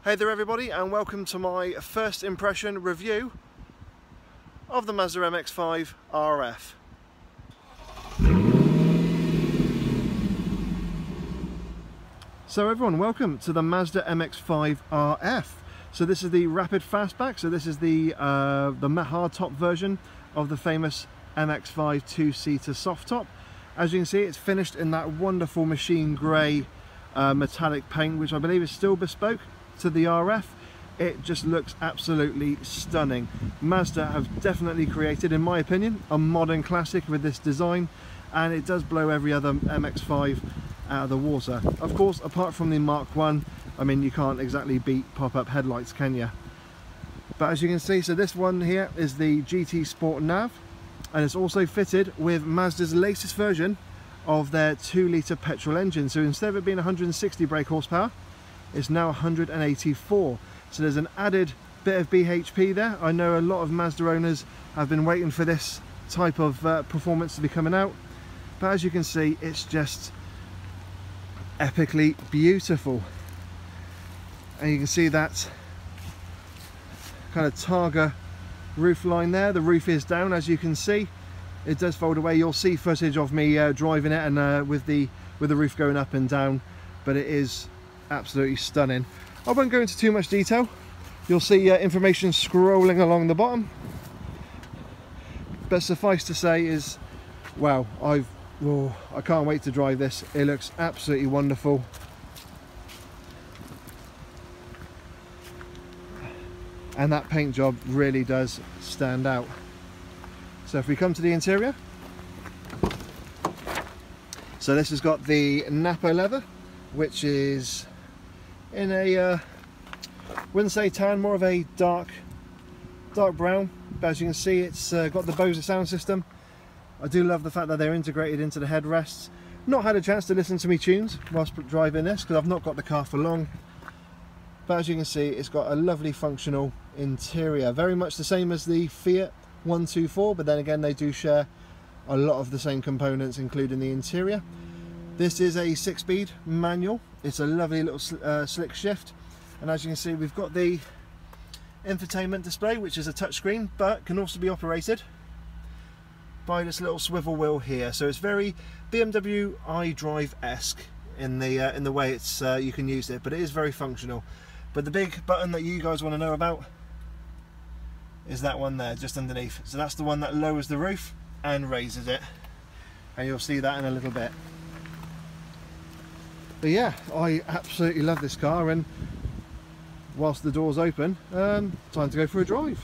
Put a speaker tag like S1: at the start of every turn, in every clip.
S1: Hey there everybody, and welcome to my first impression review of the Mazda MX-5 RF. So everyone, welcome to the Mazda MX-5 RF. So this is the rapid fastback, so this is the hardtop version of the famous MX-5 two-seater soft top. As you can see, it's finished in that wonderful machine grey metallic paint, which I believe is still bespoke to the RF. It just looks absolutely stunning. Mazda have definitely created, in my opinion, a modern classic with this design, and it does blow every other MX-5 out of the water. Of course, apart from the Mark 1, I mean, you can't exactly beat pop-up headlights, can you? But as you can see, so this one here is the GT Sport Nav, and it's also fitted with Mazda's latest version of their 2-litre petrol engine. So instead of it being 160 brake horsepower, it's now 184. So there's an added bit of BHP there. I know a lot of Mazda owners have been waiting for this type of performance to be coming out, but as you can see, it's just epically beautiful. And you can see that kind of Targa roof line there. The roof is down, as you can see. It does fold away. You'll see footage of me driving it and with the roof going up and down, but it is absolutely stunning. I won't go into too much detail. You'll see information scrolling along the bottom, but suffice to say is, wow, I can't wait to drive this. It looks absolutely wonderful. And that paint job really does stand out. So if we come to the interior, so this has got the Nappa leather, which is in a wouldn't say tan, more of a dark brown, but as you can see, it's got the Bose sound system. I do love the fact that they're integrated into the headrests. Not had a chance to listen to me tunes whilst driving this because I've not got the car for long, but as you can see, it's got a lovely functional interior, very much the same as the Fiat 124, but then again, they do share a lot of the same components, including the interior. This is a 6-speed manual. It's a lovely little slick shift, and as you can see, we've got the infotainment display, which is a touchscreen, but can also be operated by this little swivel wheel here. So it's very BMW iDrive-esque in the way it's you can use it, but it is very functional. But the big button that you guys want to know about is that one there, just underneath. So that's the one that lowers the roof and raises it, and you'll see that in a little bit. But yeah, I absolutely love this car, and whilst the door's open, time to go for a drive.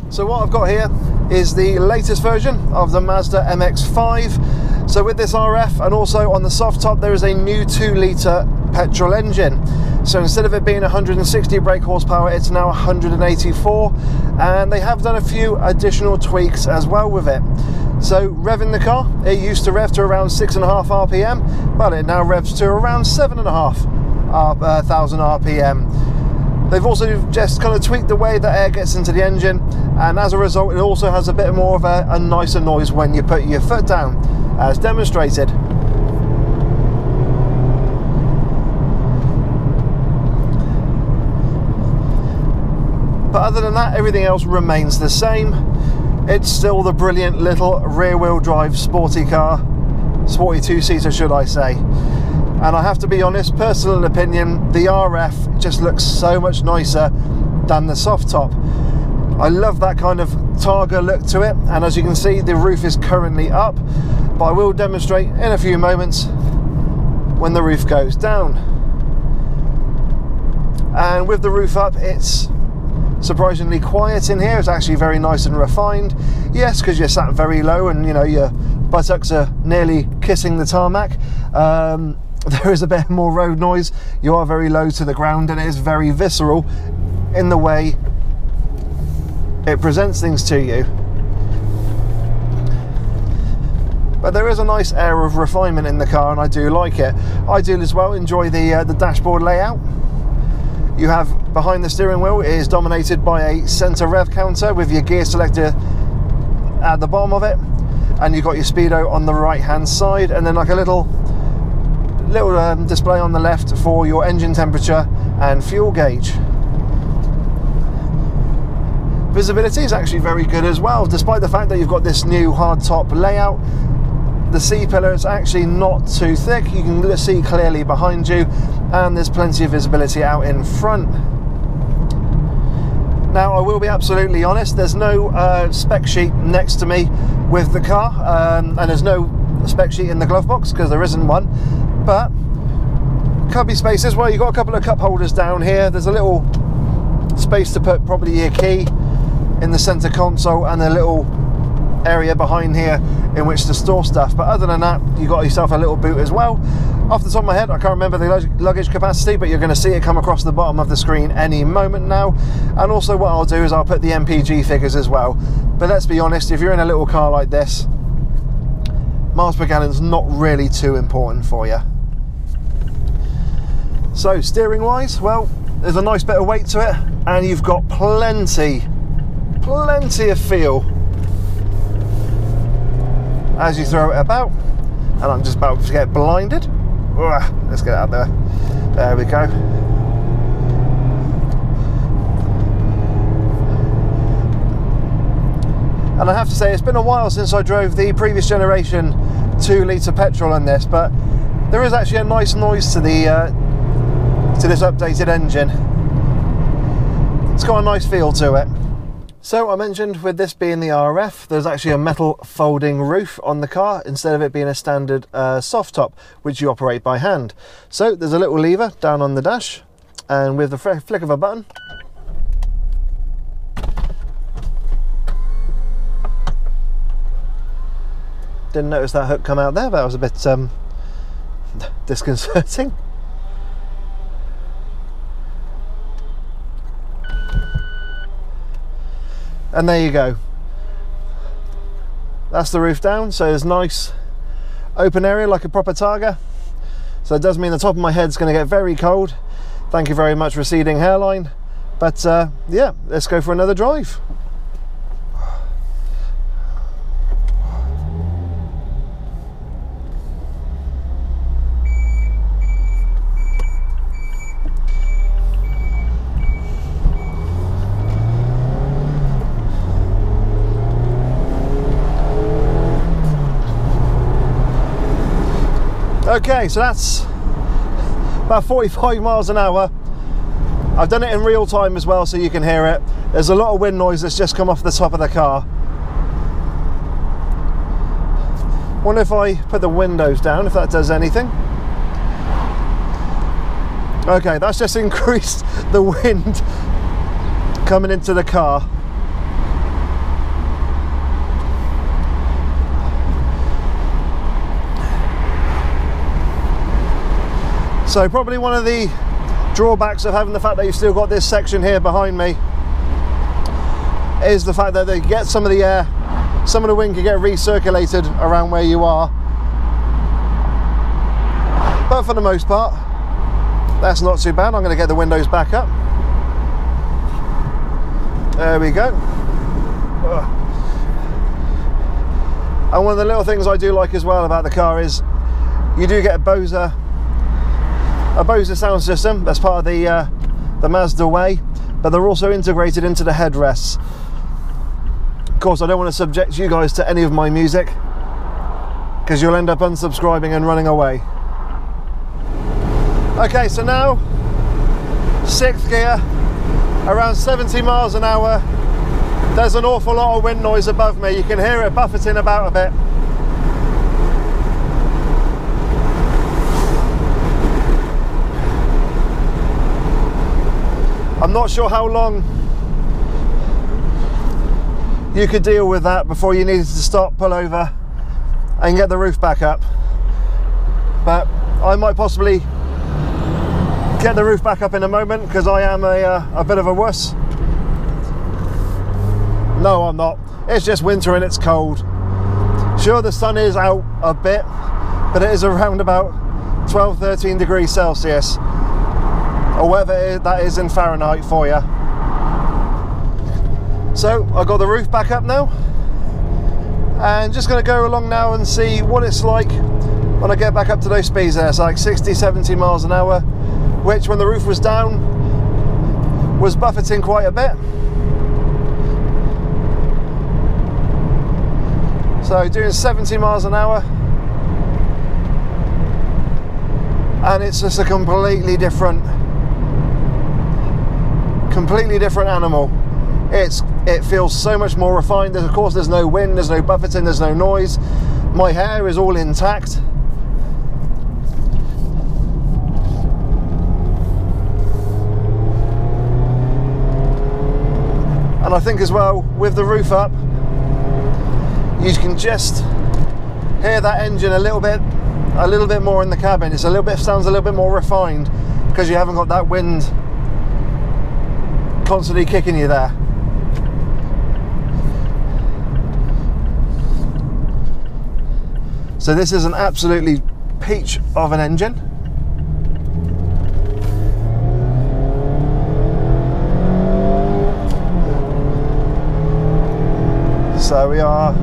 S1: So what I've got here is the latest version of the Mazda MX-5. So with this RF, and also on the soft top, there is a new 2-litre petrol engine. So instead of it being 160 brake horsepower, it's now 184, and they have done a few additional tweaks as well with it. So revving the car, it used to rev to around 6.5 RPM, but it now revs to around 7.5 thousand RPM. They've also just kind of tweaked the way that air gets into the engine, and as a result, it also has a bit more of a nicer noise when you put your foot down, as demonstrated. But other than that, everything else remains the same. It's still the brilliant little rear-wheel drive sporty car, sporty two-seater should I say. And I have to be honest, personal opinion, the RF just looks so much nicer than the soft top. I love that kind of Targa look to it, and as you can see, the roof is currently up, but I will demonstrate in a few moments when the roof goes down. And with the roof up, it's surprisingly quiet in here. It's actually very nice and refined. Yes, because you're sat very low and, you know, your buttocks are nearly kissing the tarmac. There is a bit more road noise. You are very low to the ground, and it is very visceral in the way it presents things to you. But there is a nice air of refinement in the car, and I do like it. I do as well enjoy the dashboard layout. You have behind the steering wheel, it is dominated by a center rev counter with your gear selector at the bottom of it, and you've got your speedo on the right hand side, and then like a little display on the left for your engine temperature and fuel gauge. Visibility is actually very good as well, despite the fact that you've got this new hardtop layout. The C-pillar is actually not too thick, you can see clearly behind you, and there's plenty of visibility out in front. Now I will be absolutely honest, there's no spec sheet next to me with the car, and there's no spec sheet in the glove box because there isn't one, but cubby spaces, well, you've got a couple of cup holders down here, there's a little space to put probably your key in the center console, and a little area behind here in which to store stuff. But other than that, you got yourself a little boot as well. Off the top of my head, I can't remember the luggage capacity, but you're going to see it come across the bottom of the screen any moment now. And also what I'll do is I'll put the MPG figures as well. But let's be honest, if you're in a little car like this, miles per gallon's not really too important for you. So steering wise, well, there's a nice bit of weight to it, and you've got plenty of feel as you throw it about. And I'm just about to get blinded. Let's get out there. There we go. And I have to say, it's been a while since I drove the previous generation 2-litre petrol on this, but there is actually a nice noise to the to this updated engine. It's got a nice feel to it. So I mentioned with this being the RF, there's actually a metal folding roof on the car instead of it being a standard soft top, which you operate by hand. So there's a little lever down on the dash, and with the flick of a button, didn't notice that hook come out there, but that was a bit disconcerting. And there you go. That's the roof down, so there's nice open area like a proper Targa. So it does mean the top of my head's going to get very cold. Thank you very much, receding hairline. But yeah, let's go for another drive. Okay, so that's about 45 miles an hour. I've done it in real time as well, so you can hear it. There's a lot of wind noise that's just come off the top of the car. Wonder if I put the windows down, if that does anything. Okay, that's just increased the wind coming into the car. So probably one of the drawbacks of having the fact that you've still got this section here behind me is the fact that they get some of the air, some of the wind can get recirculated around where you are. But for the most part, that's not too bad. I'm going to get the windows back up. There we go. And one of the little things I do like as well about the car is you do get a Bose sound system. That's part of the Mazda way, but they're also integrated into the headrests. Of course, I don't want to subject you guys to any of my music because you'll end up unsubscribing and running away. Okay, so now 6th gear, around 70 miles an hour. There's an awful lot of wind noise above me. You can hear it buffeting about a bit. I'm not sure how long you could deal with that before you needed to stop, pull over and get the roof back up, but I might possibly get the roof back up in a moment because I am a bit of a wuss. No, I'm not. It's just winter and it's cold. Sure, the sun is out a bit, but it is around about 12-13 degrees Celsius, or whatever that is in Fahrenheit for you. So I've got the roof back up now, and just going to go along now and see what it's like when I get back up to those speeds there. It's like 60-70 miles an hour, which when the roof was down was buffeting quite a bit. So doing 70 miles an hour, and it's just a completely different animal. It feels so much more refined. Of course, there's no wind, there's no buffeting, there's no noise. My hair is all intact. And I think as well, with the roof up, you can just hear that engine a little bit more in the cabin. It's sounds a little bit more refined because you haven't got that wind constantly kicking you there. So this is an absolutely peach of an engine. So we are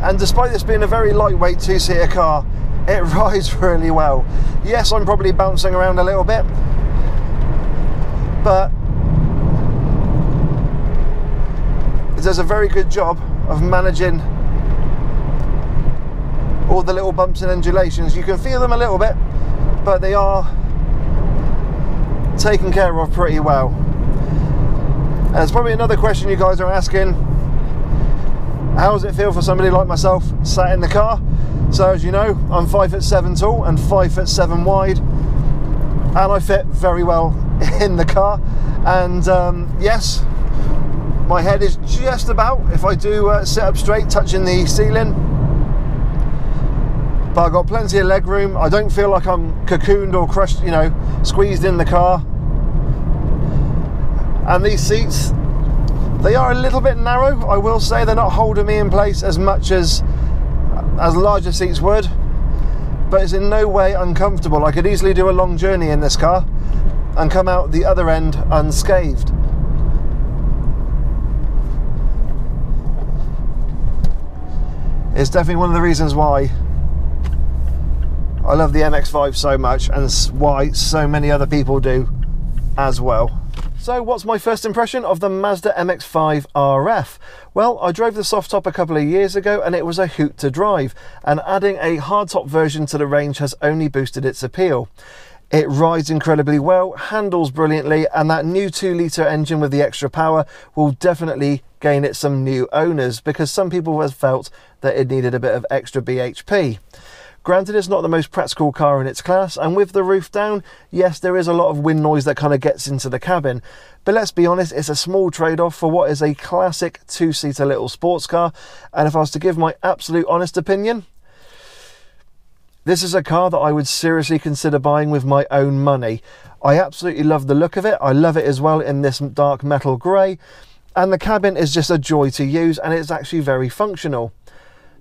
S1: and despite this being a very lightweight two-seater car, it rides really well. Yes, I'm probably bouncing around a little bit, but it does a very good job of managing all the little bumps and undulations. You can feel them a little bit, but they are taken care of pretty well. And it's probably another question you guys are asking: how does it feel for somebody like myself sat in the car? So as you know, I'm 5'7" tall and 5'7" wide, and I fit very well in the car. And yes, my head is just about, if I do sit up straight, touching the ceiling, but I've got plenty of leg room. I don't feel like I'm cocooned or crushed, you know, squeezed in the car. And these seats, they are a little bit narrow, I will say. They're not holding me in place as much as larger seats would, but it's in no way uncomfortable. I could easily do a long journey in this car and come out the other end unscathed. It's definitely one of the reasons why I love the MX-5 so much, and why so many other people do as well. So what's my first impression of the Mazda MX-5 RF? Well, I drove the soft top a couple of years ago and it was a hoot to drive, and adding a hardtop version to the range has only boosted its appeal. It rides incredibly well, handles brilliantly, and that new 2-litre engine with the extra power will definitely gain it some new owners, because some people have felt that it needed a bit of extra BHP. Granted, it's not the most practical car in its class, and with the roof down, yes, there is a lot of wind noise that kind of gets into the cabin. But let's be honest, it's a small trade-off for what is a classic 2-seater little sports car. And if I was to give my absolute honest opinion, this is a car that I would seriously consider buying with my own money. I absolutely love the look of it. I love it as well in this dark metal grey. And the cabin is just a joy to use, and it's actually very functional.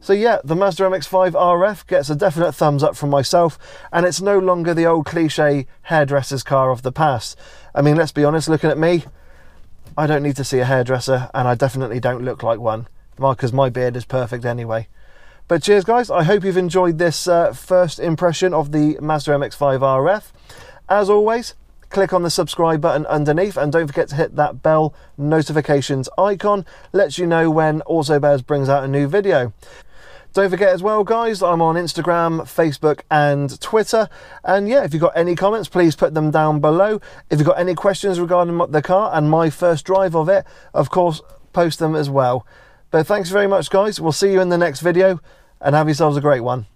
S1: So yeah, the Mazda MX-5 RF gets a definite thumbs up from myself, and it's no longer the old cliche hairdresser's car of the past. I mean, let's be honest, looking at me, I don't need to see a hairdresser, and I definitely don't look like one, because my beard is perfect anyway. But cheers guys, I hope you've enjoyed this first impression of the Mazda MX-5 RF. As always, click on the subscribe button underneath, and don't forget to hit that bell notifications icon. Lets you know when AutoBears brings out a new video. Don't forget as well guys, I'm on Instagram, Facebook and Twitter, and yeah, if you've got any comments, please put them down below. If you've got any questions regarding the car and my first drive of it, of course, post them as well. But thanks very much guys, we'll see you in the next video, and have yourselves a great one.